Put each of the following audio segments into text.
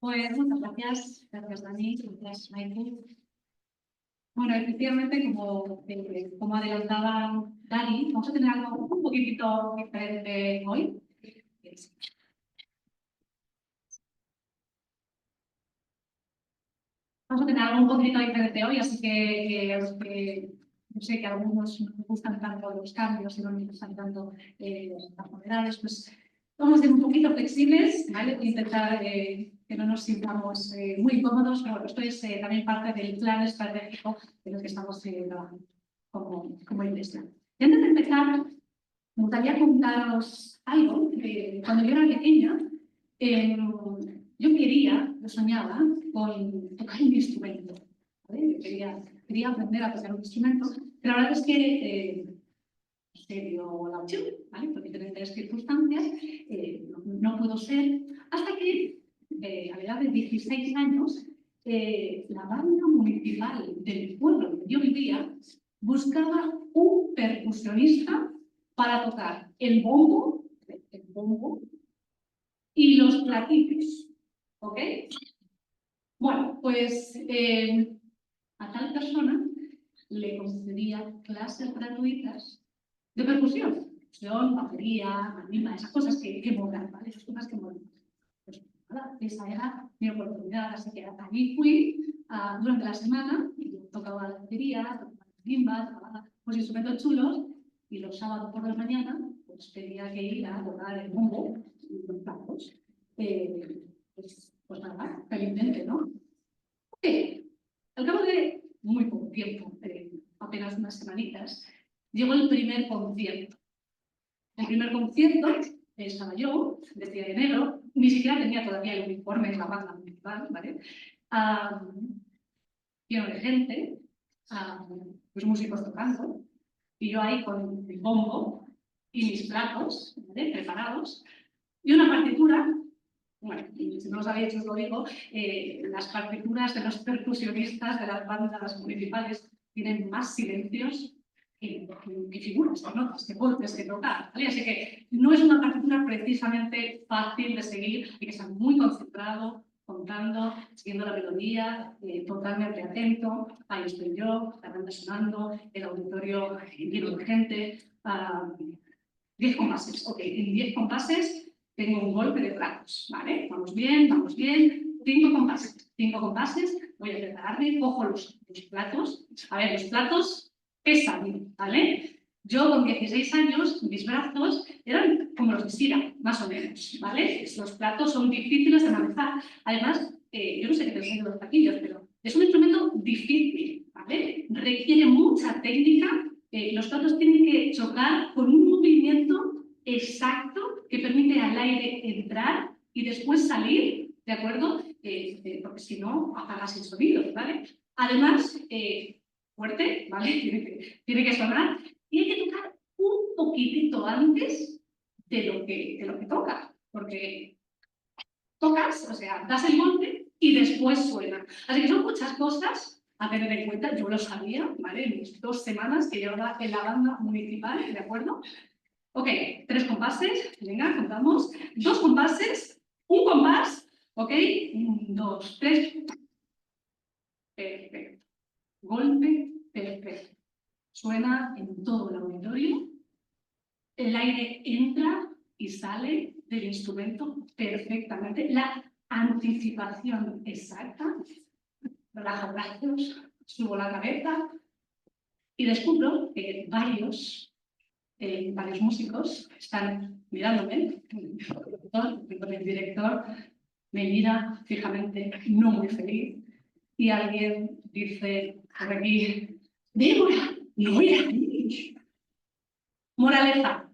Pues muchas gracias Dani, gracias Maite. Bueno, efectivamente, como adelantaba Dani, vamos a tener algo un poquitito diferente hoy. Vamos a tener algo un poquito diferente hoy, así que yo sé que a algunos no les gustan tanto los cambios y no les gustan tanto las novedades, pues vamos a ser un poquito flexibles, ¿vale? Intentar que no nos sintamos muy cómodos, pero esto es también parte del plan estratégico en el que estamos trabajando como iglesia. Y antes de empezar, me gustaría contaros algo. Cuando yo era pequeña, yo soñaba con tocar un instrumento. ¿Vale? Quería aprender a tocar un instrumento, pero la verdad es que se dio la opción, ¿vale? Por diferentes circunstancias, no pudo ser, hasta que a la edad de 16 años, la banda municipal del pueblo donde yo vivía buscaba un percusionista para tocar el bombo y los platillos, ¿ok? Bueno, pues a tal persona le concedía clases gratuitas de percusión, batería, marimba, esas cosas que molan, ¿vale? Esas cosas que molan. Pues nada, esa era mi oportunidad, así que allí fui durante la semana y yo tocaba la batería, tocaba la marimba, tocaba pues, instrumentos chulos y los sábados por la mañana pues tenía que ir a tocar el bombo y los platos. Pues nada, felizmente, ¿no? Al cabo de muy poco tiempo, apenas unas semanitas, llegó el primer concierto. El primer concierto estaba yo, vestida de negro, ni siquiera tenía todavía el uniforme de la banda municipal, ¿vale? Lleno de gente, los músicos tocando, y yo ahí con el bombo y mis platos, ¿vale? Preparados, y una partitura. Bueno, si no lo sabéis, os lo digo, las partituras de los percusionistas de las bandas municipales tienen más silencios que figuras, que notas, que golpes, que tocar, ¿vale? Así que no es una partitura precisamente fácil de seguir, hay que estar muy concentrado, contando, siguiendo la melodía, totalmente atento. Ahí estoy yo, la banda sonando, el auditorio lleno de gente. 10 compases, ok, en 10 compases tengo un golpe de platos, ¿vale? Vamos bien, 5 compases, voy a prepararme, cojo los platos. A ver, los platos pesan, ¿vale? Yo con 16 años, mis brazos eran como los de Sira, más o menos, ¿vale? Los platos son difíciles de manejar. Además, yo no sé qué te los platillos, pero es un instrumento difícil, ¿vale? Requiere mucha técnica. Los platos tienen que chocar con un movimiento exacto que permite al aire entrar y después salir, ¿de acuerdo? Porque si no, apagas el sonido, ¿vale? Además, fuerte, ¿vale? Tiene que sonar y hay que tocar un poquitito antes de lo que toca, porque tocas, o sea, das el golpe y después suena. Así que son muchas cosas a tener en cuenta. Yo lo sabía, ¿vale? En mis 2 semanas que llevaba en la banda municipal, ¿de acuerdo? Ok, 3 compases, venga, contamos. 2 compases, un compás, ok, 1, 2, 3. Perfecto. Golpe, perfecto. Suena en todo el auditorio. El aire entra y sale del instrumento perfectamente. La anticipación exacta. Relajo brazos, subo la cabeza y descubro que varios músicos están mirándome. El director me mira fijamente, no muy feliz, y alguien dice por aquí: ¡Débora, no era aquí! Moraleja: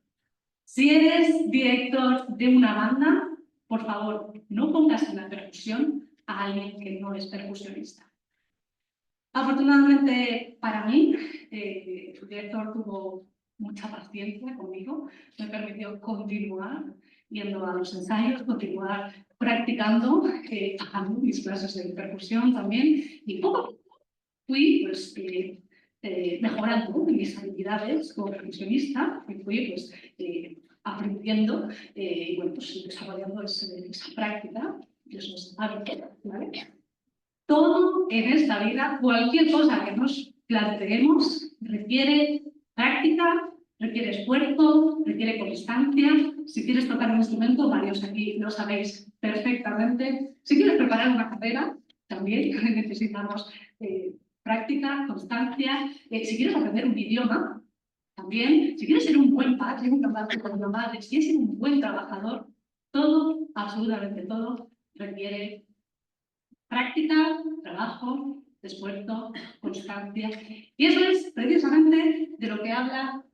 si eres director de una banda, por favor, no pongas en la percusión a alguien que no es percusionista. Afortunadamente para mí, el director tuvo mucha paciencia conmigo, me permitió continuar yendo a los ensayos, continuar practicando, pagando mis clases de percusión también, y poco a poco fui pues, mejorando mis habilidades como percusionista, y fui pues, aprendiendo y bueno, pues, desarrollando esa práctica. Eso es hábito, ¿vale? Todo en esta vida, cualquier cosa que nos planteemos, requiere práctica, requiere esfuerzo, requiere constancia. Si quieres tocar un instrumento, varios aquí lo sabéis perfectamente. Si quieres preparar una carrera, también necesitamos práctica, constancia. Si quieres aprender un idioma, también. Si quieres ser un buen padre, una madre, si quieres ser un buen trabajador, todo, absolutamente todo, requiere práctica, trabajo, esfuerzo, constancia. Y eso es precisamente de lo que habla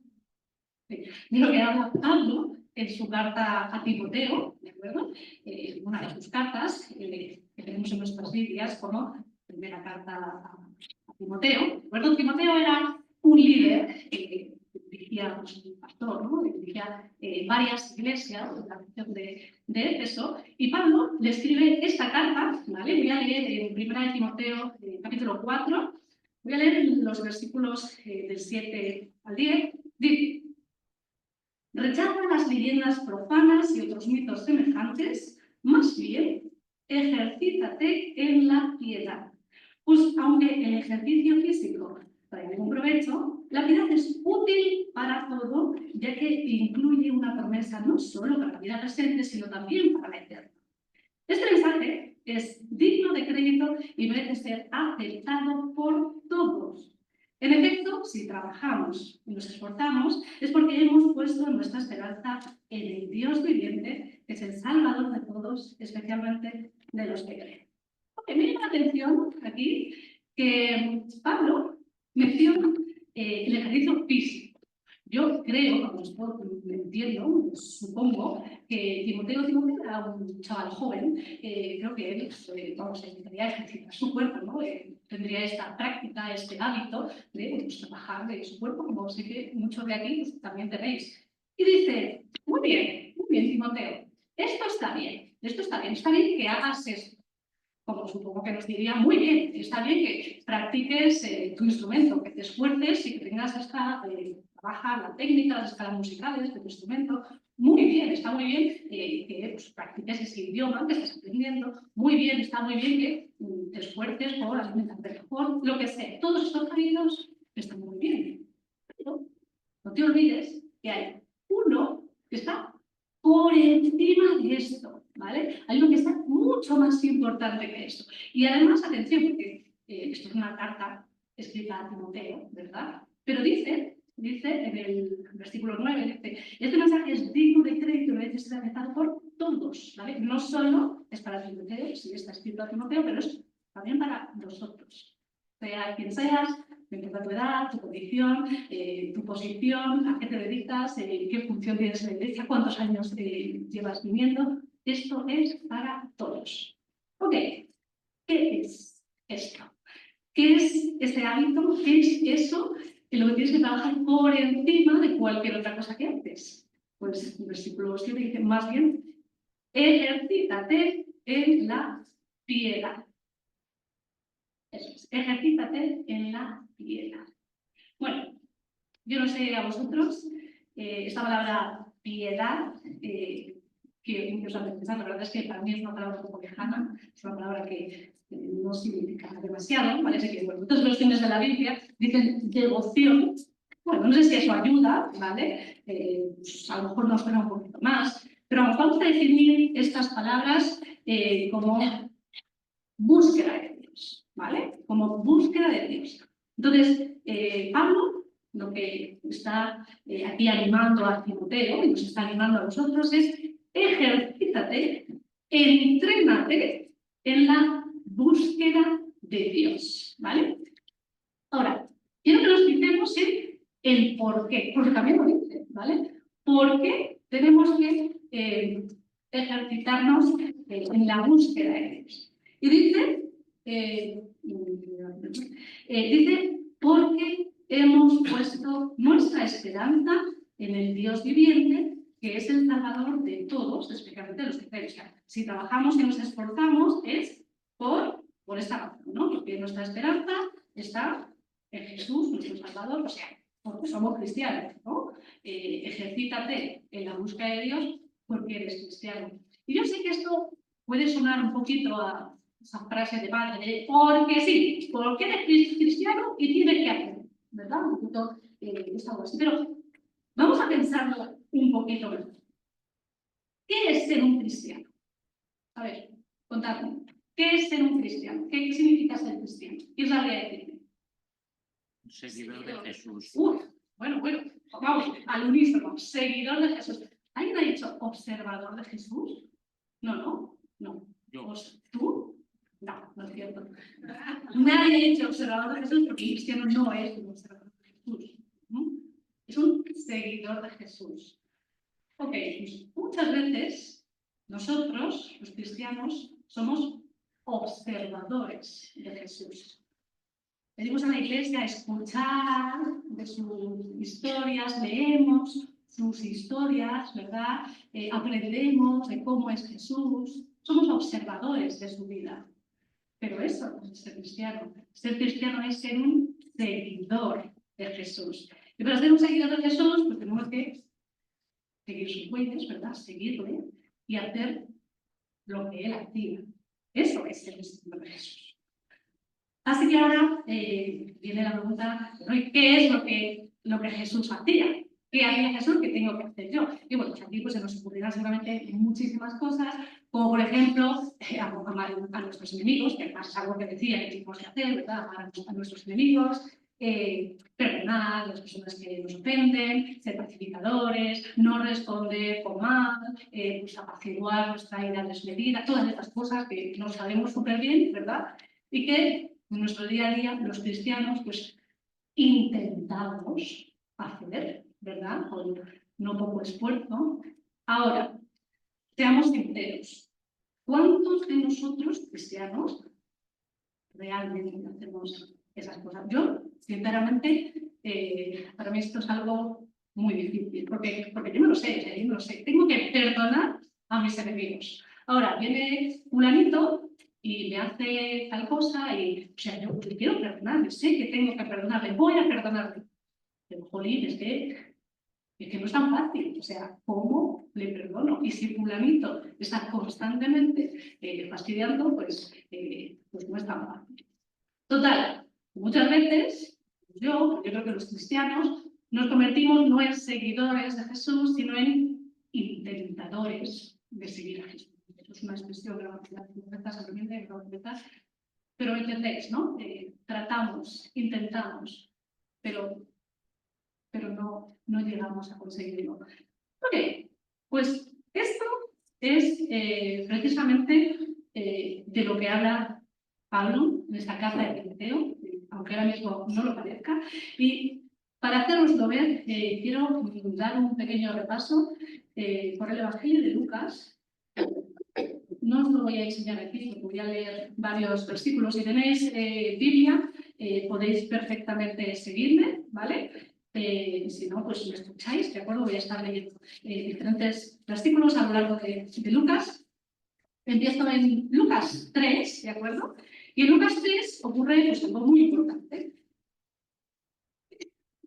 Pablo en su carta a Timoteo, ¿de acuerdo? Una de sus cartas que tenemos en nuestras Biblias como primera carta a Timoteo. ¿De acuerdo? Timoteo era un líder dirigía, pues, un pastor, ¿no? Dirigía varias iglesias de la región de Éfeso, y Pablo le escribe esta carta, ¿vale? Voy a leer en 1 Timoteo, capítulo 4, voy a leer los versículos del 7 al 10, dice: rechaza las leyendas profanas y otros mitos semejantes, más bien, ejercítate en la piedad. Pues aunque el ejercicio físico trae ningún provecho, la piedad es útil para todo, ya que incluye una promesa no solo para la vida presente, sino también para la eterna. Este mensaje es digno de crédito y merece ser aceptado por todos. En efecto, si trabajamos y nos esforzamos, es porque hemos puesto nuestra esperanza en el Dios viviente, que es el Salvador de todos, especialmente de los que creen. Me llama la atención aquí que Pablo menciona el ejercicio físico. Yo creo, entiendo, supongo, que Timoteo era un chaval joven. Creo que él, intentaría ejercitar su cuerpo, ¿no? Tendría esta práctica, este hábito de trabajar de su cuerpo, como sé que muchos de aquí pues, también tenéis. Y dice: muy bien, Timoteo, esto está bien que hagas esto. Como supongo que nos diría: muy bien, está bien que practiques tu instrumento, que te esfuerces y que tengas esta trabajar la técnica, las escalas musicales de tu instrumento. Muy bien, está muy bien que pues, practiques ese idioma que estás aprendiendo. Muy bien, está muy bien que te esfuerces por alimentarte mejor, lo que sea. Todos estos hábitos están muy bien. Pero no te olvides que hay uno que está por encima de esto, ¿vale? Hay uno que está mucho más importante que esto. Y además, atención, porque esto es una carta escrita a Timoteo, ¿verdad? Pero dice en el versículo 9, dice: este mensaje es digno de crédito y merece ser aceptado por todos, ¿vale? No solo es para Timoteo, sí está escrito a Timoteo, pero es también para nosotros. Sea quien seas, no importa tu edad, tu condición, tu posición, a qué te dedicas, qué función tienes en la iglesia, cuántos años llevas viviendo. Esto es para todos. Ok, ¿qué es esto? ¿Qué es este hábito? ¿Qué es eso en lo que tienes que trabajar por encima de cualquier otra cosa que haces? Pues el versículo 7 dice: más bien, ejercítate en la piedad. Eso es, ejercítate en la piedad. Bueno, yo no sé a vosotros, esta palabra piedad, que muchos han pensado, la verdad es que para mí es una palabra un poco lejana, es una palabra que no significa demasiado. Parece que muchas versiones de la Biblia dicen devoción. Bueno, no sé si eso ayuda, ¿vale? Pues a lo mejor nos suena un poquito más, pero vamos a definir estas palabras como búsqueda de Dios, ¿vale? Como búsqueda de Dios. Entonces, Pablo lo que está aquí animando a Timoteo y nos está animando a vosotros es: ejercítate, entrénate en la búsqueda de Dios, ¿vale? Ahora, quiero que nos fijemos en el por qué, porque también lo dice, ¿vale? ¿Por qué tenemos que ejercitarnos en la búsqueda de Dios? Y dice, porque hemos puesto nuestra esperanza en el Dios viviente, que es el Salvador de todos, especialmente de los que creemos. Si trabajamos y nos esforzamos es por esta razón, ¿no? Porque nuestra esperanza está en Jesús, nuestro Salvador, o sea, porque somos cristianos, ¿no? Ejercítate en la búsqueda de Dios porque eres cristiano. Y yo sé que esto puede sonar un poquito a esa frase de padre de porque sí, porque eres cristiano y tienes que hacerlo, ¿verdad? Un poquito es algo así. Pero vamos a pensarlo un poquito mejor. ¿Qué es ser un cristiano? A ver, contadme. ¿Qué es ser un cristiano? ¿Qué significa ser cristiano? ¿Qué os sabría decir? Un seguidor de Jesús. Bueno, vamos, al unísono, seguidor de Jesús. ¿Alguien ha dicho observador de Jesús? No. Yo. ¿Tú? No es cierto. Nadie ha dicho observador de Jesús porque el cristiano no es un observador de Jesús. ¿No? Es un seguidor de Jesús. Ok, pues muchas veces nosotros, los cristianos, somos observadores de Jesús. Venimos a la iglesia a escuchar de sus historias, leemos sus historias, ¿verdad? Aprendemos de cómo es Jesús. Somos observadores de su vida. Pero eso no es ser cristiano. Ser cristiano es ser un seguidor de Jesús. Y para ser un seguidor de Jesús, pues tenemos que seguir sus huellas, ¿verdad? Seguirle y hacer lo que él hacía. Eso es ser discípulo de Jesús. Así que ahora viene la pregunta, ¿qué es lo que Jesús hacía? ¿Qué hacía Jesús? ¿Qué tengo que hacer yo? Y bueno, pues aquí pues, se nos ocurrirán seguramente muchísimas cosas, como por ejemplo, amar a nuestros enemigos, que además es algo que decía que tenemos que hacer, ¿verdad? Amar a nuestros enemigos, perdonar a las personas que nos ofenden, ser pacificadores, no responder con mal, pues apaciguar nuestra ira desmedida, todas estas cosas que no sabemos súper bien, ¿verdad? Y que en nuestro día a día los cristianos pues intentamos hacer, ¿verdad? Con no poco esfuerzo. Ahora, seamos sinceros, ¿cuántos de nosotros cristianos realmente hacemos esas cosas? Yo, sinceramente, para mí esto es algo muy difícil, porque yo no lo sé, yo no lo sé. Tengo que perdonar a mis enemigos. Ahora, viene fulanito y me hace tal cosa y, o sea, yo le quiero perdonar, yo sé que tengo que perdonarle, voy a perdonarle. Pero, jolín, es que no es tan fácil, o sea, ¿cómo le perdono? Y si fulanito está constantemente fastidiando, pues no es tan fácil. Total, muchas veces, yo creo que los cristianos nos convertimos no en seguidores de Jesús, sino en intentadores de seguir a Jesús. Eso es una expresión gramatical, pero entendéis, ¿no? Tratamos, intentamos, pero no llegamos a conseguirlo. Ok, pues esto es precisamente de lo que habla Pablo en esta carta de Timoteo, aunque ahora mismo no lo parezca. Y para haceroslo ver, quiero dar un pequeño repaso por el Evangelio de Lucas. No os lo voy a enseñar aquí, porque voy a leer varios versículos. Si tenéis Biblia, podéis perfectamente seguirme, ¿vale? Si no, pues me escucháis, ¿de acuerdo? Voy a estar leyendo diferentes versículos a lo largo de Lucas. Empiezo en Lucas 3, ¿de acuerdo? Y en Lucas 3 ocurre pues, algo muy importante.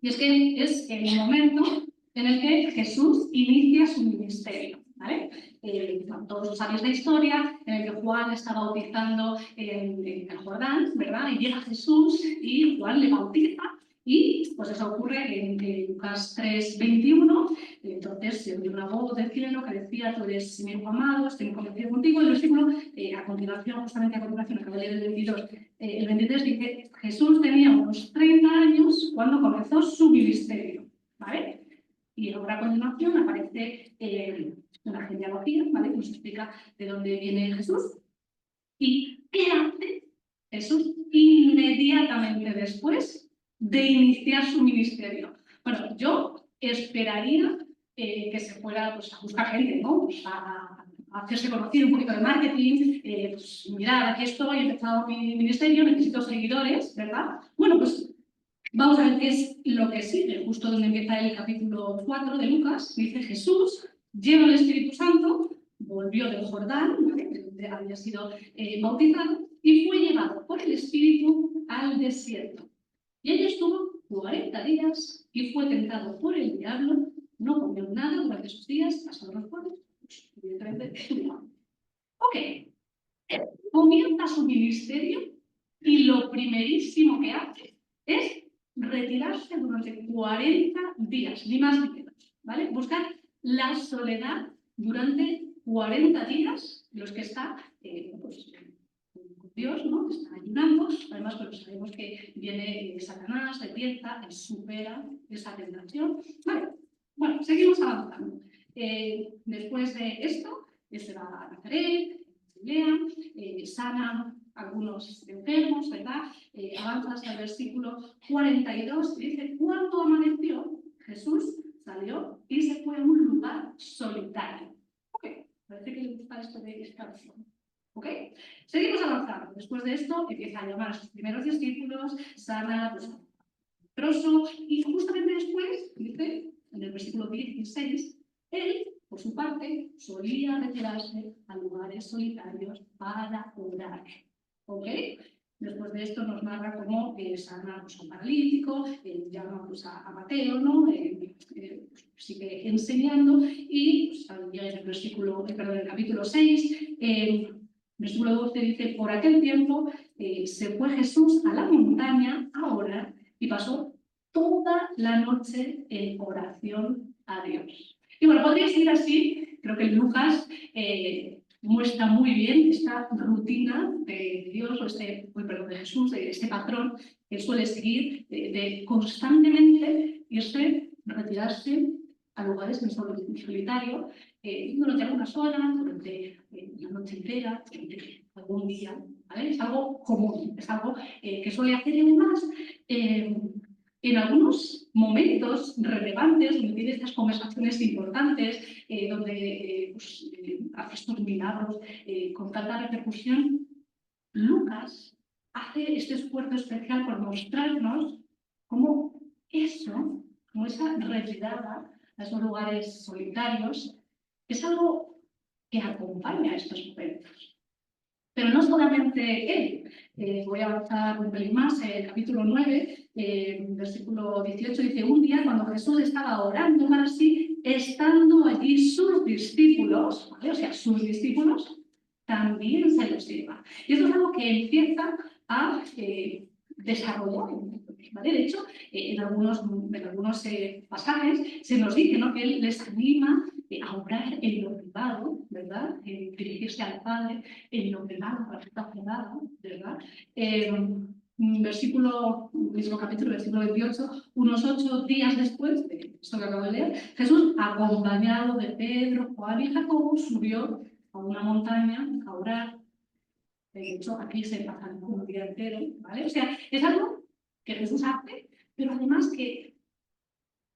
Y es que es el momento en el que Jesús inicia su ministerio, ¿vale? Todos sabéis la historia, en el que Juan está bautizando en el Jordán, ¿verdad? Y llega Jesús y Juan le bautiza. Y pues eso ocurre en Lucas 3:21. Entonces se oyó una voz del cielo que decía: tú eres mi hijo amado, estoy muy convencido contigo. El versículo, a continuación, justamente a continuación, acabo de leer el 22. El 23 dice: Jesús tenía unos 30 años cuando comenzó su ministerio, ¿vale? Y ahora a continuación aparece una genealogía, ¿vale? Que nos explica de dónde viene Jesús. ¿Y qué hace Jesús inmediatamente después de iniciar su ministerio? Bueno, yo esperaría que se fuera pues, a buscar gente, ¿no? Pues, a hacerse conocido, un poquito de marketing, pues mirad, aquí estoy, he empezado mi ministerio, necesito seguidores, ¿verdad? Bueno, pues vamos a ver qué es lo que sigue, justo donde empieza el capítulo 4 de Lucas. Dice: Jesús, lleno del Espíritu Santo, volvió del Jordán, ¿vale? Donde había sido bautizado, y fue llevado por el Espíritu al desierto. Y allí estuvo 40 días y fue tentado por el diablo. No comió nada durante esos días, hasta los cuales, pues, evidentemente, ok, Comienza su ministerio y lo primerísimo que hace es retirarse durante 40 días, ni más ni menos, ¿vale? Buscar la soledad durante 40 días, los que está pues, con Dios, ¿no? Está ayunando. Además, pues, sabemos que viene Satanás, le tienta, él supera esa tentación. Vale. Bueno, seguimos avanzando. Después de esto, él se va a Nazaret, Galilea, sana algunos enfermos, ¿verdad? Avanza hasta el versículo 42 y dice: cuando amaneció, Jesús salió y se fue a un lugar solitario. Ok, parece que le gusta esto de estar solo. ¿Ok? Seguimos avanzando. Después de esto, empieza a llamar a sus primeros discípulos, sana pues, al leproso, y justamente después, dice, en el versículo 16, él, por su parte, solía retirarse a lugares solitarios para orar. ¿Ok? Después de esto nos narra cómo sana pues, a un paralítico, llama pues, a Mateo, ¿no? Sigue enseñando y pues, llega en el versículo, perdón, el capítulo 6, versículo 12 dice: por aquel tiempo se fue Jesús a la montaña a orar y pasó toda la noche en oración a Dios. Y bueno, podría seguir así. Creo que Lucas muestra muy bien esta rutina de Dios, o de Jesús, de este patrón que suele seguir, de constantemente irse, retirarse a lugares en solitario, durante algunas horas, durante la noche entera, durante algún día, ¿vale? Es algo común, es algo que suele hacer, y además en algunos momentos relevantes, donde tiene estas conversaciones importantes, donde hace estos milagros con tanta repercusión, Lucas hace este esfuerzo especial por mostrarnos cómo eso, como esa retirada a esos lugares solitarios, es algo que acompaña a estos momentos. Pero no solamente él. Voy a avanzar un pelín más. El capítulo 9, versículo 18, dice: un día, cuando Jesús estaba orando así, estando allí sus discípulos, ¿vale? O sea, sus discípulos también se los lleva. Y esto es algo que empieza a desarrollar. ¿Vale? De hecho, en algunos pasajes se nos dice, ¿no?, que él les anima a orar en lo privado, ¿verdad? Dirigirse al Padre en lo privado, para estar cerrado, ¿verdad? Mismo capítulo, versículo 28, unos 8 días después de esto que acabo de leer, Jesús, acompañado de Pedro, Juan y Jacobo, subió a una montaña a orar. De hecho, aquí se pasan un día entero, ¿vale? O sea, es algo que Jesús hace, pero además que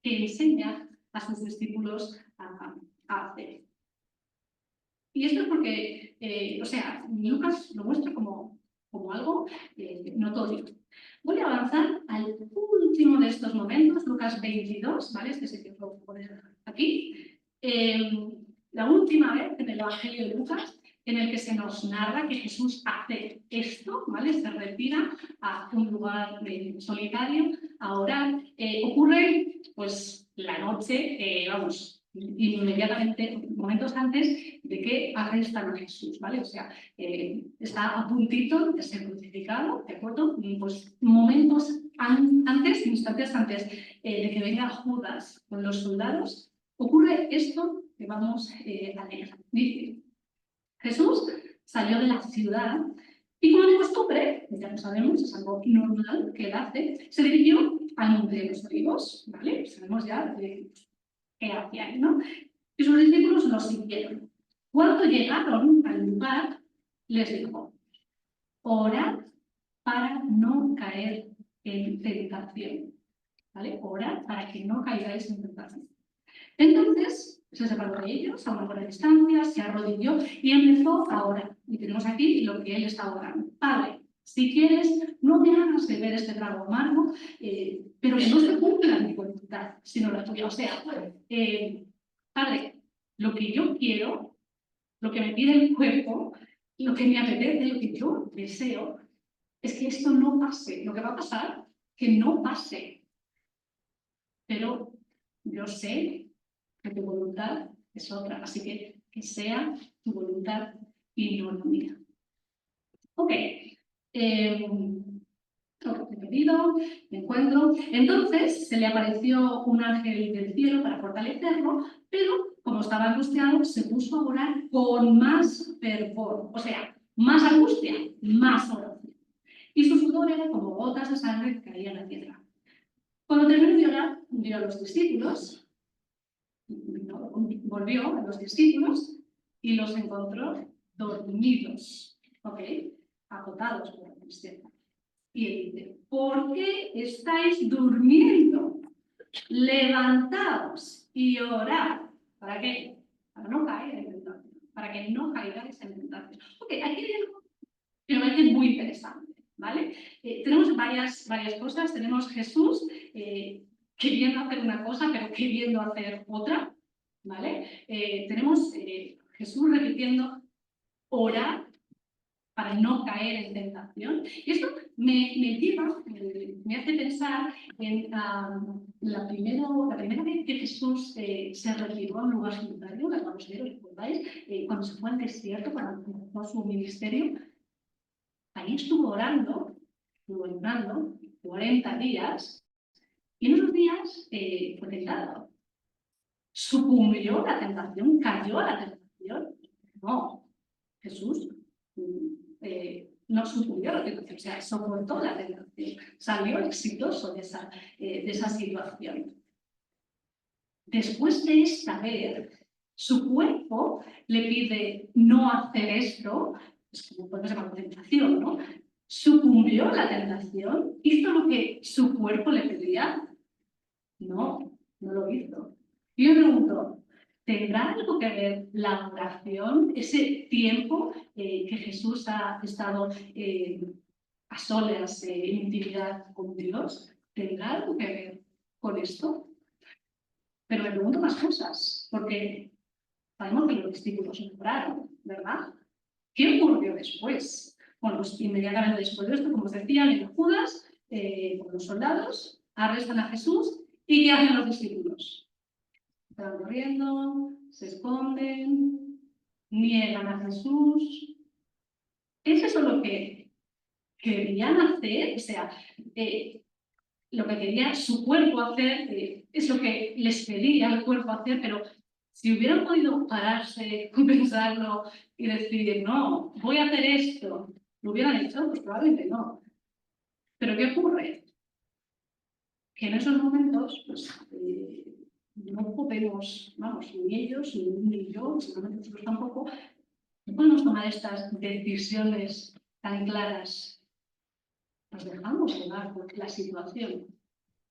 enseña a sus discípulos a hacer. Y esto es porque, Lucas lo muestra como algo notorio. Voy a avanzar al último de estos momentos, Lucas 22, ¿vale? Este sí que lo puedo poner aquí. La última vez en el Evangelio de Lucas en el que se nos narra que Jesús hace esto, ¿vale? Se retira a un lugar solitario a orar. Ocurre, pues, la noche, inmediatamente, momentos antes de que arrestan a Jesús, ¿vale? O sea, está a puntito de ser crucificado, ¿de acuerdo? Pues momentos antes, instantes antes de que venga Judas con los soldados, ocurre esto que vamos a leer. Dice: Jesús salió de la ciudad y, como de costumbre, ya lo sabemos, es algo normal que él hace, se dirigió al Monte de los Olivos, ¿vale? Sabemos ya qué hacía ahí, ¿no? Y sus discípulos lo siguieron. Cuando llegaron al lugar, les dijo: orad para no caer en tentación, ¿vale? Orad para que no caigáis en tentación. Entonces se separó de ellos a una buena distancia, se arrodilló y empezó a orar. Y tenemos aquí lo que él estaba orando: Padre, si quieres, no me hagas beber este trago amargo, pero que no se cumpla mi voluntad, sino la tuya. O sea, Padre, lo que yo quiero, lo que me pide el cuerpo, lo que me apetece, lo que yo deseo, es que esto no pase. Lo que va a pasar, que no pase. Pero yo sé que tu voluntad es otra, así que sea tu voluntad y no la mía. Ok. He pedido, me encuentro. Entonces se le apareció un ángel del cielo para fortalecerlo, pero como estaba angustiado, se puso a orar con más fervor. O sea, más angustia, más oración. Y su sudor era como gotas de sangre que caían a la tierra. Cuando terminó de orar, vio a los discípulos, volvió a los discípulos y los encontró dormidos, ¿ok? Agotados por la tristeza. Y él dice, ¿por qué estáis durmiendo? Levantaos y orad. ¿Para qué? Para no caer en tentación. Para que no caigáis en tentación. Ok, aquí hay algo que me parece muy interesante, ¿vale? Tenemos varias cosas. Tenemos Jesús queriendo hacer una cosa, pero queriendo hacer otra, ¿vale? Tenemos Jesús repitiendo, orar para no caer en tentación. Y esto me hace pensar en la primera vez que Jesús se retiró a un lugar solitario, la considero, ¿recordáis? Cuando se fue al desierto para comenzar su ministerio, ahí estuvo orando 40 días, y en esos días fue tentado. ¿Sucumbió a la tentación? ¿Cayó a la tentación? No, Jesús no sucumbió a la tentación, o sea, soportó la tentación, salió exitoso de esa situación. Después de esta vez, su cuerpo le pide no hacer esto, es como podemos llamar tentación, ¿no? ¿Sucumbió a la tentación? ¿Hizo lo que su cuerpo le pedía? No, no lo hizo. Y yo me pregunto, ¿tendrá algo que ver la oración, ese tiempo que Jesús ha estado a solas en intimidad con Dios? ¿Tendrá algo que ver con esto? Pero me pregunto más cosas, porque sabemos que los discípulos oraron, ¿verdad? ¿Qué ocurrió después? Bueno, pues inmediatamente después de esto, como os decía, viene Judas con los soldados, arrestan a Jesús, ¿y qué hacen los discípulos? Están corriendo, se esconden, niegan a Jesús. ¿Es eso lo que querían hacer? O sea, lo que quería su cuerpo hacer es lo que les pedía el cuerpo hacer, pero si hubieran podido pararse, pensarlo y decir, no, voy a hacer esto, ¿lo hubieran hecho? Pues probablemente no. ¿Pero qué ocurre? Que en esos momentos, pues, no podemos, vamos, ni ellos, ni yo, seguramente nosotros tampoco, no podemos tomar estas decisiones tan claras. Nos dejamos llevar por la situación,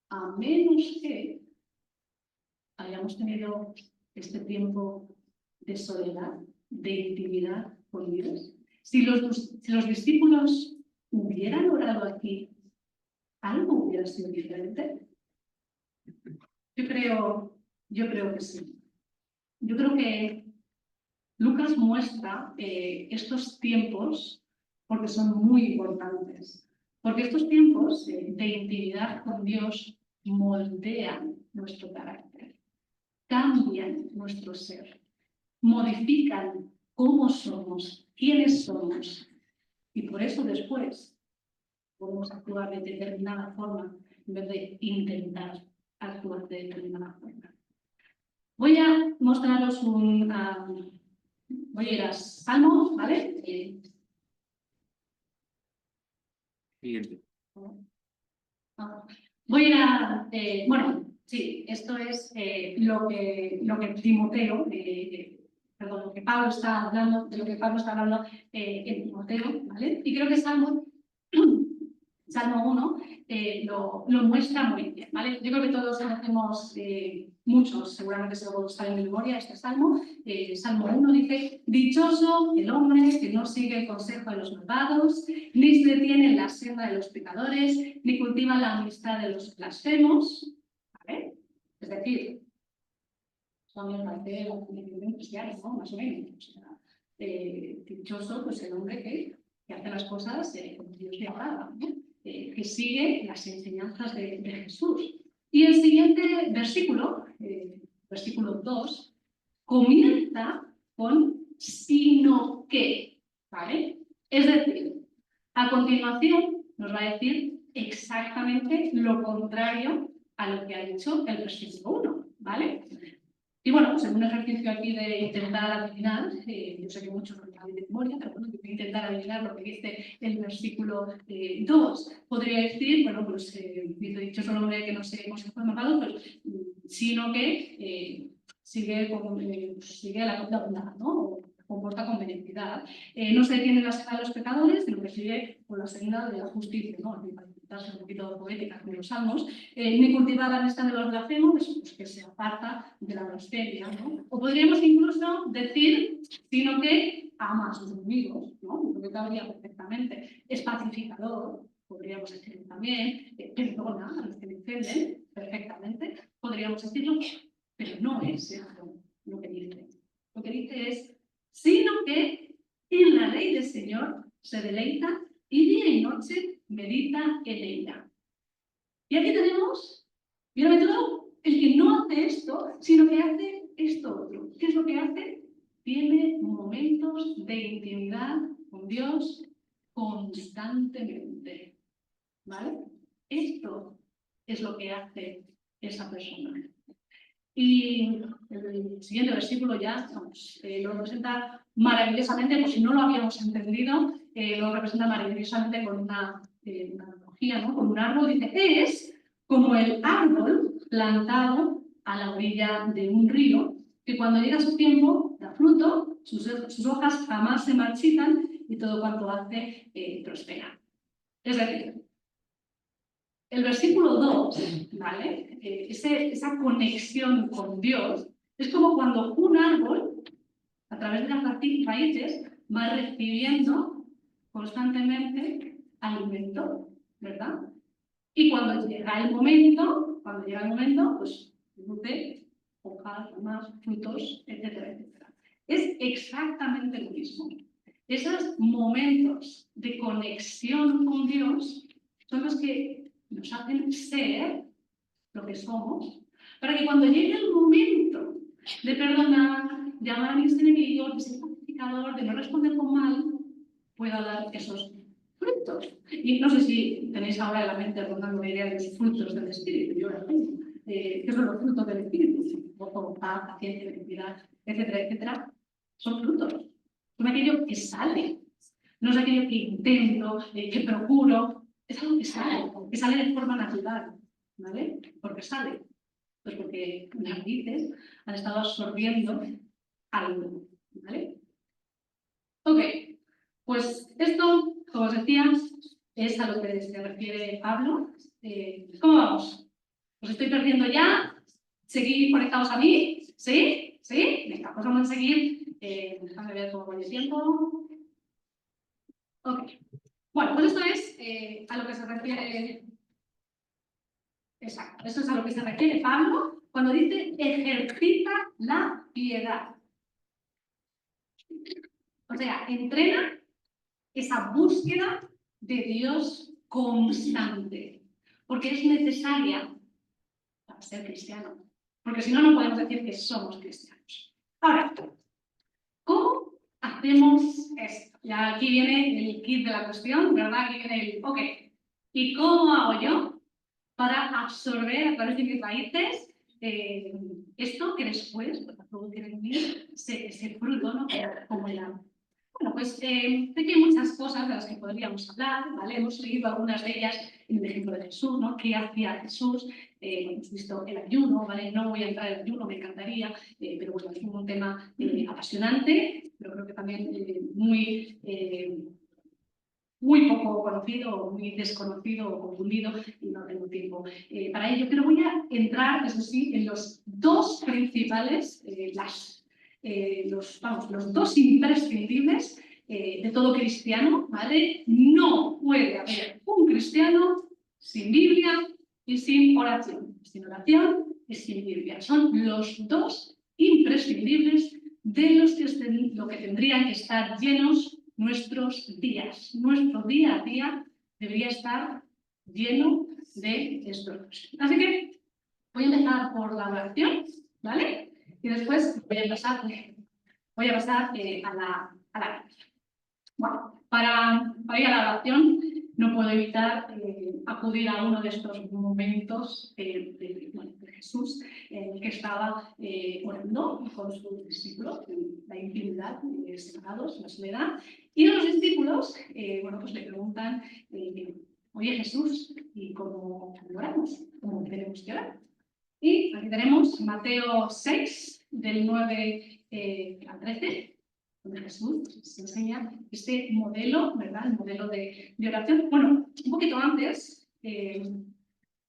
a menos que hayamos tenido este tiempo de soledad, de intimidad con Dios. Si los discípulos hubieran orado aquí, ¿algo hubiera sido diferente? Yo creo que sí. Yo creo que Lucas muestra estos tiempos porque son muy importantes. Porque estos tiempos de intimidad con Dios moldean nuestro carácter, cambian nuestro ser, modifican cómo somos, quiénes somos. Y por eso después podemos actuar de determinada forma en vez de intentar actuar de determinada forma. Voy a mostraros voy a ir a Salmos, ¿vale? Siguiente. Voy a ir a, bueno, sí, esto es lo que Timoteo, perdón, lo que Pablo está hablando, de lo que Pablo está hablando en Timoteo, ¿vale? Y creo que Salmo 1 lo muestra muy bien, ¿vale? Yo creo que todos conocemos, muchos seguramente se lo saben de memoria, este Salmo. Salmo 1 dice, dichoso el hombre que no sigue el consejo de los malvados, ni se detiene en la senda de los pecadores, ni cultiva la amistad de los blasfemos, ¿vale? Es decir, son el parece la definición cristiana, ¿no? Más o menos. O sea, dichoso pues el hombre que hace las cosas como Dios le agrada, ¿no? Que sigue las enseñanzas de Jesús. Y el siguiente versículo, versículo 2, comienza con sino que, ¿vale? Es decir, A continuación, nos va a decir exactamente lo contrario a lo que ha dicho el versículo 1, ¿vale? Y bueno, pues en un ejercicio aquí de intentar adivinar, yo sé que muchos no lo saben de memoria, pero bueno, yo voy a intentar adivinar lo que dice el versículo 2. Podría decir, bueno, pues dice dichoso el hombre que no se hemos formado, pues, sino que sigue la bondad, ¿no? O comporta con benignidad. No se detiene en la senda de los pecadores, sino que sigue por la senda de la justicia, ¿no? Para intentarse un poquito poética como los salmos. Ni cultivar la amistad de los blasfemos, pues que se aparta de la blasfemia, ¿no? O podríamos incluso decir, sino que ama a sus enemigos, ¿no? Lo que cabría perfectamente. Es pacificador, podríamos decirlo también, perdona a los que le ofenden, perfectamente, podríamos decirlo, pero no es eso lo que dice. Lo que dice es, sino que en la ley del Señor se deleita y día y noche medita en ella. Y aquí tenemos, bienaventurado el que no hace esto, sino que hace esto otro. ¿Qué es lo que hace? Tiene momentos de intimidad con Dios constantemente. ¿Vale? Esto es lo que hace esa persona. Y el siguiente versículo ya vamos, lo representa maravillosamente, por si no lo habíamos entendido, lo representa maravillosamente con una analogía, ¿no? Con un árbol. Dice, es como el árbol plantado a la orilla de un río, que cuando llega su tiempo da fruto, sus hojas jamás se marchitan y todo cuanto hace prospera. Es decir, el versículo 2, ¿vale? Esa conexión con Dios es como cuando un árbol, a través de las raíces, va recibiendo constantemente alimento, ¿verdad? Y cuando llega el momento, pues produce hojas, ramas, frutos, etcétera, etcétera. Es exactamente lo mismo. Esos momentos de conexión con Dios son los que nos hacen ser lo que somos, para que cuando llegue el momento de perdonar, de amar a mis enemigos, de ser pacificador, de no responder con mal, pueda dar esos frutos. Y no sé si tenéis ahora en la mente rondando la idea de los frutos del Espíritu. Yo la tengo. ¿Qué son los frutos del Espíritu? Gozo, paz, paciencia, benignidad, etcétera, etcétera. Son frutos. Son aquello que sale. No es aquello que intento, que procuro. Es algo que sale de forma natural. ¿Vale? Porque sale. Pues porque las raíces han estado absorbiendo algo. ¿Vale? Ok. Pues esto, como os decía, es a lo que se refiere Pablo. ¿Cómo vamos? ¿Os estoy perdiendo ya? ¿Seguís conectados a mí? ¿Sí? ¿Sí? Venga, pues vamos a seguir. Déjame ver cómo voy de tiempo. Ok. Bueno, pues esto es a lo que se refiere. Exacto, eso es a lo que se refiere Pablo cuando dice ejercita la piedad. O sea, entrena esa búsqueda de Dios constante, porque es necesaria para ser cristiano, porque si no, no podemos decir que somos cristianos. Ahora, ¿cómo hacemos esto? Ya aquí viene el kit de la cuestión, ¿verdad? Aquí viene el, ok, ¿y cómo hago yo para absorber a través de mis raíces esto que después va a producir en mí ese fruto, ¿no? Como el árbol? Bueno, pues sé que hay muchas cosas de las que podríamos hablar, ¿vale? Hemos leído algunas de ellas en el ejemplo de Jesús, ¿no? ¿Qué hacía Jesús? Hemos visto el ayuno, ¿vale? No voy a entrar en el ayuno, me encantaría, pero bueno, es un tema apasionante, pero creo que también muy poco conocido, muy desconocido o confundido, y no tengo tiempo para ello. Pero voy a entrar, eso sí, en los dos principales, los dos imprescindibles de todo cristiano, ¿vale? No puede haber un cristiano sin Biblia y sin oración. Sin oración y sin Biblia. Son los dos imprescindibles de los que lo que tendrían que estar llenos nuestros días. Nuestro día a día debería estar lleno de estos dos. Así que voy a empezar por la oración, ¿vale? Y después voy a pasar a la. Bueno, Para ir a la oración no puedo evitar acudir a uno de estos momentos de Jesús, en el que estaba orando con sus discípulos, en la intimidad, separados, en la soledad, y los discípulos pues le preguntan, oye Jesús, ¿y cómo oramos? ¿Cómo tenemos que orar? Y aquí tenemos Mateo 6, del 9 al 13, donde Jesús se enseña este modelo, ¿verdad? El modelo de oración. Bueno, un poquito antes, en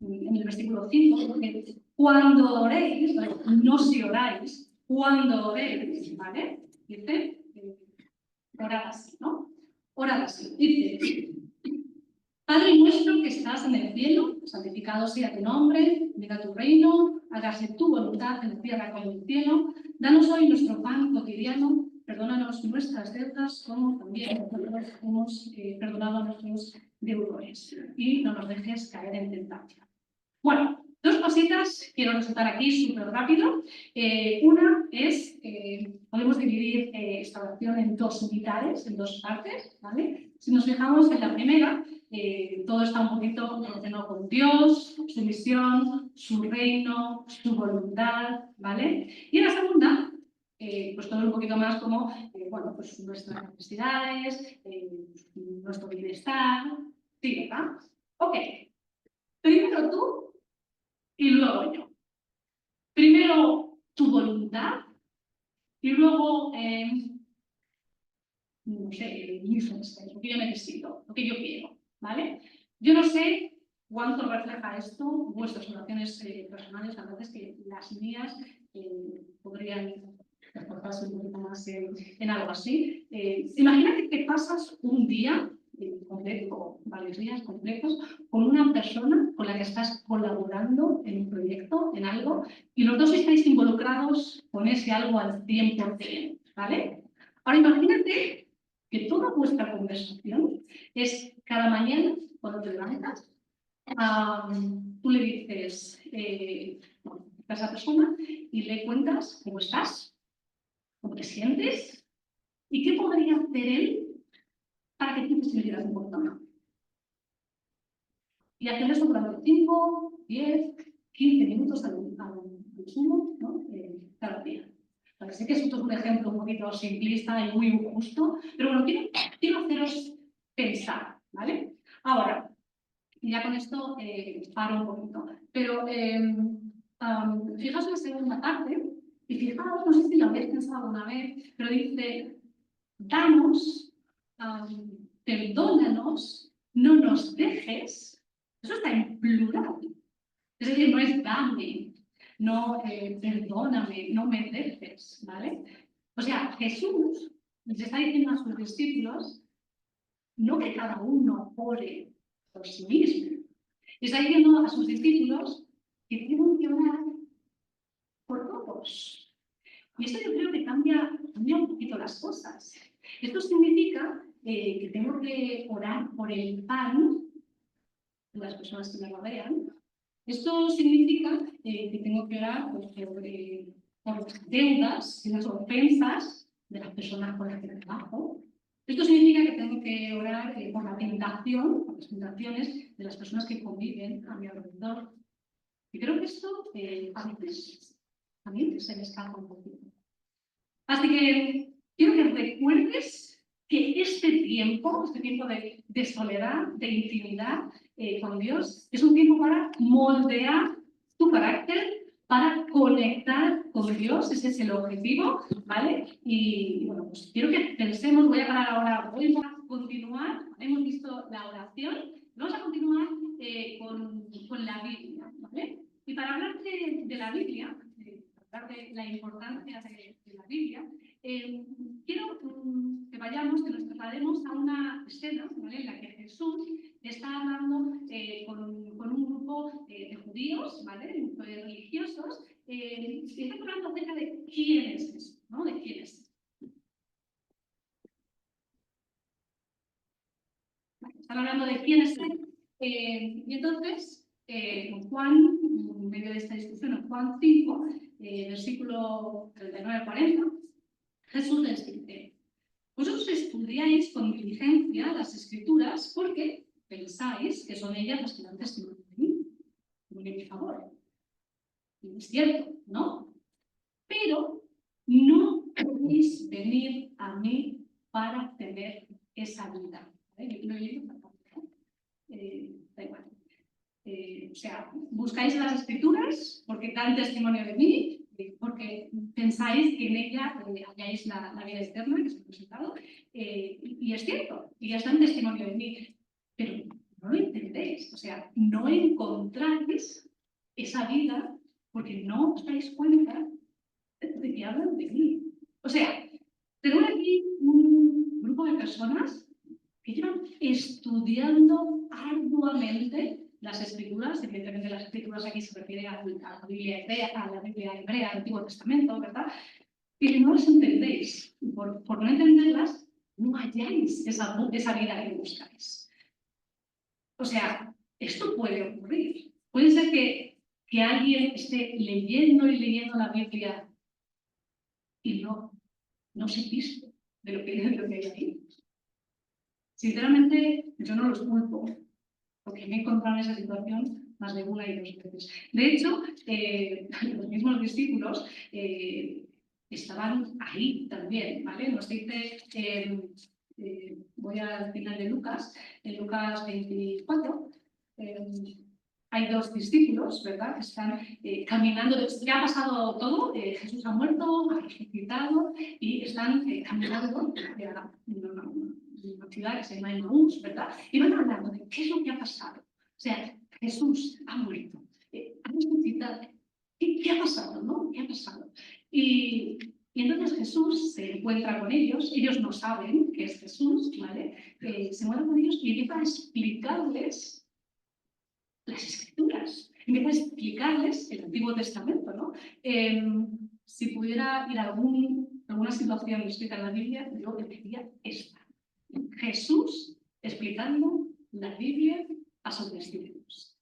el versículo 5, porque cuando oréis, ¿vale? No si oráis, cuando oréis, ¿vale? Dice, orad así, ¿no? Orad así. Dice, Padre nuestro que estás en el cielo, santificado sea tu nombre, venga tu reino, hágase tu voluntad en la tierra como en el cielo. Danos hoy nuestro pan cotidiano, perdónanos nuestras deudas como también nosotros hemos perdonado a nuestros deudores. Y no nos dejes caer en tentación. Bueno, dos cositas quiero resaltar aquí súper rápido. Una es, podemos dividir esta oración en dos unidades, en dos partes, ¿vale? Si nos fijamos en la primera, todo está un poquito relacionado con Dios, su misión, su reino, su voluntad, ¿vale? Y en la segunda, pues todo un poquito más como, bueno, pues nuestras necesidades, nuestro bienestar, sí, ¿verdad? Ok, primero tú y luego yo. Primero tu voluntad y luego, no sé, mis necesidades, lo que yo necesito, lo que yo quiero, ¿vale? Yo no sé cuánto refleja esto vuestras oraciones personales, la verdad es que las mías podrían esforzarse un poquito más en algo así. Imagínate que pasas un día completo, varios días completos, con una persona con la que estás colaborando en un proyecto, en algo, y los dos estáis involucrados con ese algo al 100%, ¿vale? Ahora imagínate que toda vuestra conversación es cada mañana, cuando te levantas, tú le dices a esa persona y le cuentas cómo estás, cómo te sientes y qué podría hacer él para que tú te sintieras importante. Y hacer eso durante 5, 10, 15 minutos al sumo, ¿no? Cada día. Vale, sé que esto es un ejemplo un poquito simplista y muy injusto, pero bueno, quiero haceros pensar, ¿vale? Ahora, ya con esto paro un poquito, pero fijaos en la segunda parte, y fijaos, no sé si lo habéis pensado alguna vez, pero dice, danos, perdónanos, no nos dejes. Eso está en plural. Es decir, no es dame, no perdóname, no me dejes, ¿vale? O sea, Jesús les está diciendo a sus discípulos no que cada uno ore por sí mismo. Está diciendo a sus discípulos que tienen que orar por todos. Y esto yo creo que cambia un poquito las cosas. Esto significa que tengo que orar por el pan de las personas que me rodean. Esto significa que tengo que orar pues, por las deudas y las ofensas de las personas con las que trabajo. Esto significa que tengo que orar por la tentación, por las tentaciones de las personas que conviven a mi alrededor. Y creo que esto a veces también se me escapa un poquito. Así que quiero que recuerdes que este tiempo de soledad, de intimidad con Dios, es un tiempo para moldear tu carácter, para conectar con Dios, ese es el objetivo, ¿vale? Y bueno, pues quiero que pensemos, voy a parar ahora, voy a continuar, hemos visto la oración, vamos a continuar con la Biblia, ¿vale? Y para hablar de la Biblia, hablar de la importancia de la Biblia, quiero que vayamos, que nos traslademos a una escena, ¿vale? En la que Jesús está hablando con un grupo de judíos, ¿vale? Un grupo de religiosos, y está hablando acerca de quién es Jesús, ¿no? De quién es. Están hablando de quién es Él. Y entonces, Juan, en medio de esta discusión, en Juan 5, versículo 39-40, Jesús les dice, Vosotros estudiáis con diligencia las Escrituras porque pensáis que son ellas las que dan testimonio de mí, de mi favor. Y es cierto, ¿no? Pero no podéis venir a mí para tener esa vida. ¿Vale? Yo lo he leído da igual. O sea, buscáis las Escrituras porque dan testimonio de mí, porque pensáis que en ella halláis la vida eterna que os he presentado, y es cierto, y es dan testimonio de mí, pero no lo entendéis, o sea, no encontráis esa vida porque no os dais cuenta de que hablan de mí. O sea, tengo aquí un grupo de personas que llevan estudiando arduamente las Escrituras. Evidentemente las Escrituras aquí se refiere a la Biblia hebrea, al Antiguo Testamento, ¿verdad? Y que no las entendéis. Por no entenderlas, no halláis esa vida que buscáis. O sea, esto puede ocurrir. Puede ser que alguien esté leyendo y leyendo la Biblia y no se piste de lo que hay aquí. Sinceramente, yo no los culpo, porque me he encontrado en esa situación más de una y dos veces. De hecho, los mismos discípulos estaban ahí también, ¿vale? Nos dice, voy al final de Lucas, en Lucas 24, hay dos discípulos, ¿verdad?, que están caminando, ya ha pasado todo, Jesús ha muerto, ha resucitado y están caminando a una ciudad que se llama Emaús, ¿verdad? Y van hablando de qué es lo que ha pasado. O sea, Jesús ha muerto, ha resucitado. ¿Qué ha pasado, no? ¿Qué ha pasado? Y entonces Jesús se encuentra con ellos no saben que es Jesús, ¿vale? Se encuentra con ellos y empieza a explicarles las Escrituras, empieza a explicarles el Antiguo Testamento, ¿no? Si pudiera ir a alguna situación escrita en la Biblia, yo elegiría esta. Jesús explicando la Biblia a sus discípulos.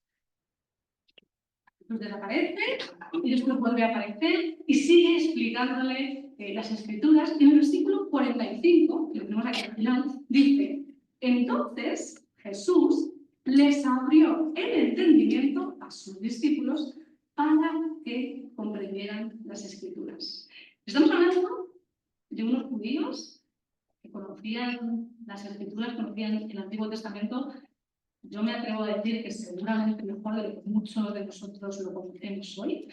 Jesús desaparece y después vuelve a aparecer y sigue explicándole las Escrituras. Y en el versículo 45, que lo tenemos aquí al final, dice: entonces Jesús les abrió el entendimiento a sus discípulos para que comprendieran las Escrituras. Estamos hablando de unos judíos que conocían las Escrituras, conocían el Antiguo Testamento. Yo me atrevo a decir que seguramente mejor de lo que muchos de nosotros lo conocemos hoy,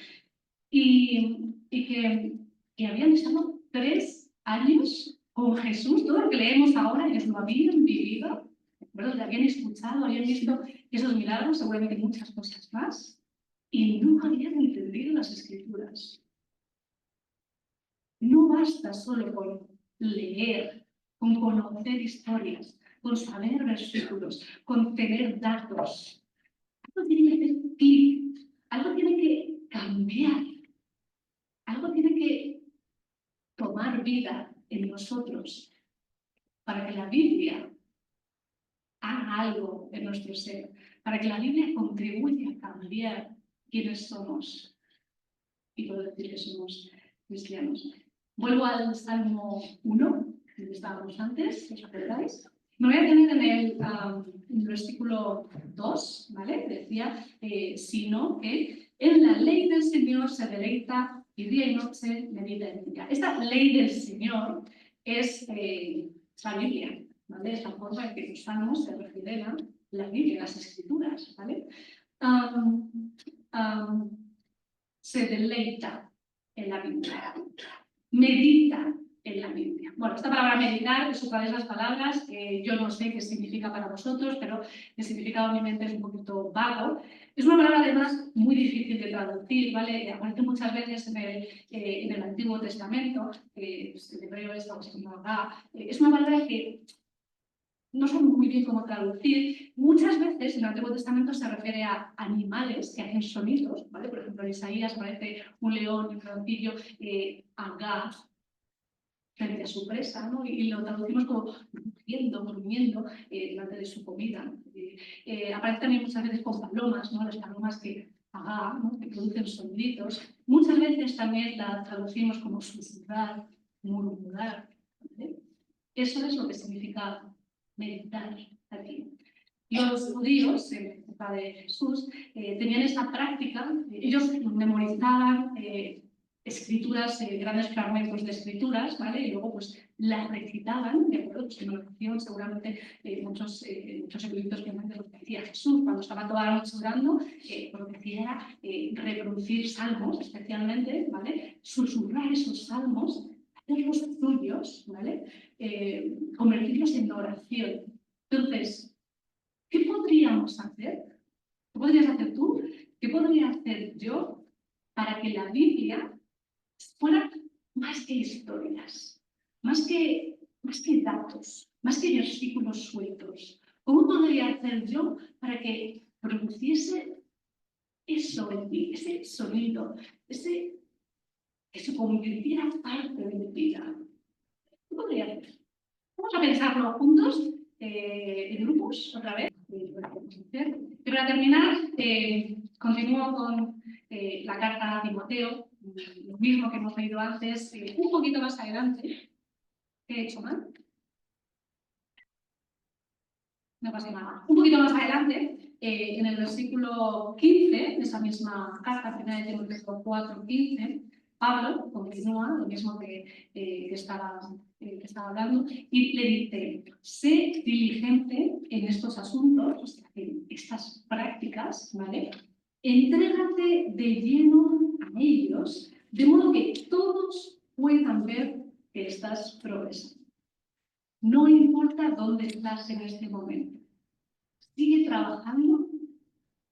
y que habían estado 3 años con Jesús. Todo lo que leemos ahora ellos lo habían vivido, ¿verdad? Lo habían escuchado, habían visto esos milagros, seguramente muchas cosas más, y no habían entendido las Escrituras. No basta solo con leer, con conocer historias, con saber versículos, con tener datos. Algo tiene que hacer clic, algo tiene que cambiar, algo tiene que tomar vida en nosotros para que la Biblia haga algo en nuestro ser, para que la Biblia contribuya a cambiar quiénes somos, y puedo decir que somos cristianos. Vuelvo al Salmo 1, donde estábamos antes, ¿os acordáis? Me voy a tener en el versículo 2, ¿vale? Decía, sino que en la ley del Señor se deleita y día y noche medita en ella. Esta ley del Señor es la Biblia, ¿vale? Es la forma en que los salmos se refieren a la Biblia, las Escrituras, ¿vale? Se deleita en la Biblia, medita en la Biblia. Bueno, esta palabra meditar es otra de esas palabras que yo no sé qué significa para vosotros, pero el significado en mi mente es un poquito vago. Es una palabra además muy difícil de traducir, ¿vale? Aparece muchas veces en el Antiguo Testamento, el hebreo es algo así como es una palabra que no sé muy bien cómo traducir. Muchas veces en el Antiguo Testamento se refiere a animales que hacen sonidos, ¿vale? Por ejemplo, en Isaías aparece un león y un leoncillo, Agá, frente a su presa, ¿no? Y lo traducimos como durmiendo delante de su comida. Aparece también muchas veces con palomas, ¿no? Las palomas que Agá, ¿no? Que producen soniditos. Muchas veces también la traducimos como susurrar, murmurar, ¿vale? Eso es lo que significa meditar aquí. Los judíos, en la época de Jesús, tenían esta práctica. Ellos memorizaban escrituras, grandes fragmentos de escrituras, ¿vale? Y luego pues las recitaban, ¿de acuerdo? Pues en oración seguramente muchos eruditos que lo que hacía Jesús cuando estaba toda la noche orando, pues lo que hacía era reproducir salmos especialmente, ¿vale? Susurrar esos salmos, hacerlos suyos, ¿vale? Convertirlos en oración. Entonces, ¿qué podríamos hacer? ¿Qué podrías hacer tú? ¿Qué podría hacer yo para que la Biblia fuera más que historias, más que datos, más que versículos sueltos? ¿Cómo podría hacer yo para que produciese eso en mí, ese sonido, que se convirtiera parte de mi vida? ¿Qué podría hacer? Vamos a pensarlo juntos, en grupos, otra vez. Y para terminar, continúo con la carta a Timoteo, lo mismo que hemos leído antes, un poquito más adelante. ¿Qué he hecho mal? No pasa nada. Un poquito más adelante, en el versículo 15 de esa misma carta, 1 de Timoteo 4, 15, Pablo continúa, lo mismo que estaba hablando, y le dice: sé diligente en estos asuntos, o sea, en estas prácticas, ¿vale? Entrégate de lleno a ellos, de modo que todos puedan ver que estás progresando. No importa dónde estás en este momento. Sigue trabajando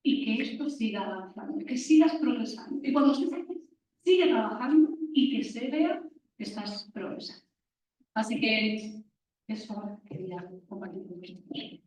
y que esto siga avanzando, que sigas progresando. Y cuando estés aquí, sigue trabajando y que se vea que estás progresando. Así que eso quería compartir con ustedes.